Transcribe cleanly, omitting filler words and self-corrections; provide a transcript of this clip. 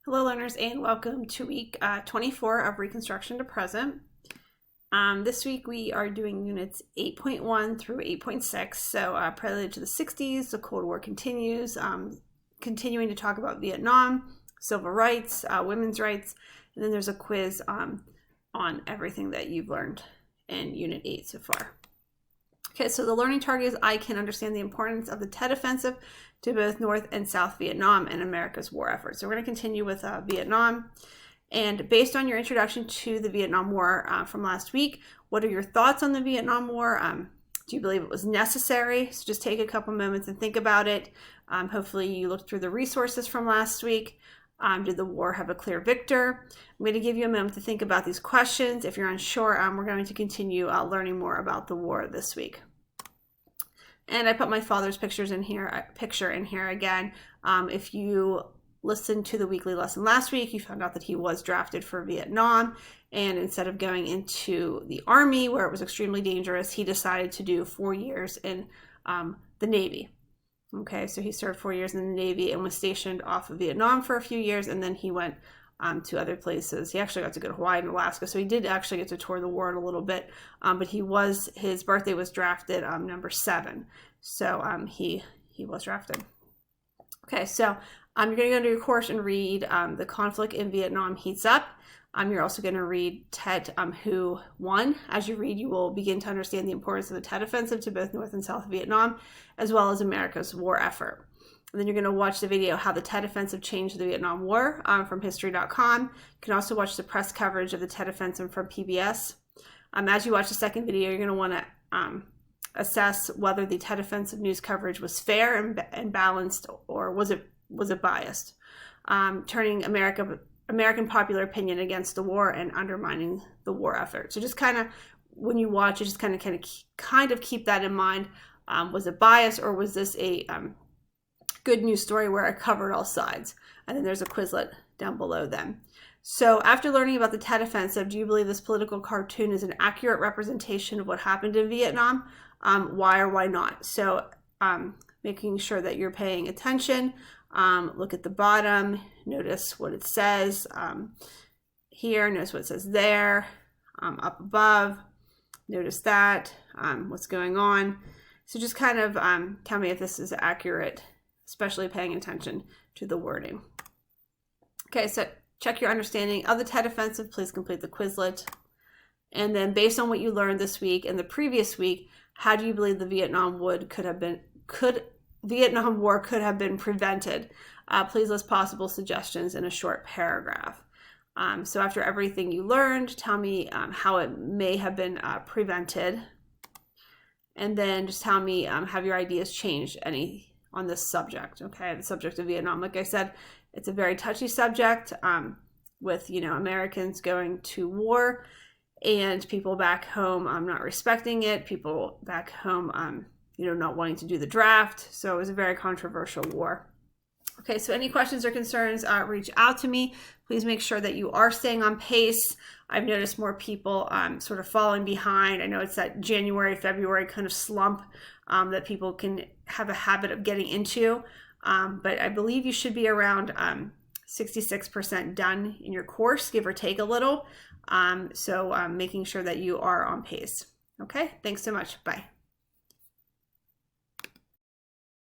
Hello learners and welcome to week 24 of Reconstruction to Present. This week we are doing units 8.1 through 8.6. So Prelude to the 60s, the Cold War continues, continuing to talk about Vietnam, civil rights, women's rights, and then there's a quiz on everything that you've learned in unit 8 so far. Okay, so the learning target is I can understand the importance of the Tet Offensive to both North and South Vietnam and America's war effort. So we're going to continue with Vietnam. And based on your introduction to the Vietnam War from last week, what are your thoughts on the Vietnam War? Do you believe it was necessary? So just take a couple moments and think about it. Hopefully you looked through the resources from last week. Did the war have a clear victor? I'm going to give you a moment to think about these questions. If you're unsure, we're going to continue learning more about the war this week. And I put my father's picture in here again. If you listened to the weekly lesson last week, you found out that he was drafted for Vietnam. And instead of going into the Army, where it was extremely dangerous, he decided to do 4 years in the Navy. Okay, so he served 4 years in the Navy and was stationed off of Vietnam for a few years, and then he went to other places. He actually got to go to Hawaii and Alaska, so he did actually get to tour the war a little bit, but his birthday was drafted number 7, so he was drafted. Okay, so you're going to go into your course and read The Conflict in Vietnam Heats Up. You're also going to read Tet Who Won. As you read, you will begin to understand the importance of the Tet Offensive to both North and South Vietnam, as well as America's war effort. And then you're going to watch the video, How the Tet Offensive Changed the Vietnam War from History.com. You can also watch the press coverage of the Tet Offensive from PBS. As you watch the second video, you're going to want to assess whether the Tet Offensive news coverage was fair and balanced, or was it biased, turning American popular opinion against the war and undermining the war effort. So just kind of, when you watch it, just kind of keep that in mind. Was it biased, or was this a good news story where I covered all sides? And then there's a Quizlet down below them. So after learning about the Tet Offensive, do you believe this political cartoon is an accurate representation of what happened in Vietnam? Why or why not? So making sure that you're paying attention. Look at the bottom, notice what it says here, notice what it says there, up above, notice that, what's going on. So just kind of tell me if this is accurate, especially paying attention to the wording. Okay, so check your understanding of the Tet Offensive. Please complete the Quizlet. And then based on what you learned this week and the previous week, how do you believe the Vietnam War could have been prevented? Please list possible suggestions in a short paragraph. So after everything you learned, tell me how it may have been prevented. And then just tell me, have your ideas changed any on this subject? Okay, the subject of Vietnam. Like I said, it's a very touchy subject with, Americans going to war and people back home not respecting it, people back home not wanting to do the draft. So it was a very controversial war. Okay, so any questions or concerns, reach out to me. Please make sure that you are staying on pace. I've noticed more people sort of falling behind. I know it's that January, February kind of slump that people can have a habit of getting into. But I believe you should be around 66% done in your course, give or take a little. So making sure that you are on pace. Okay, thanks so much. Bye.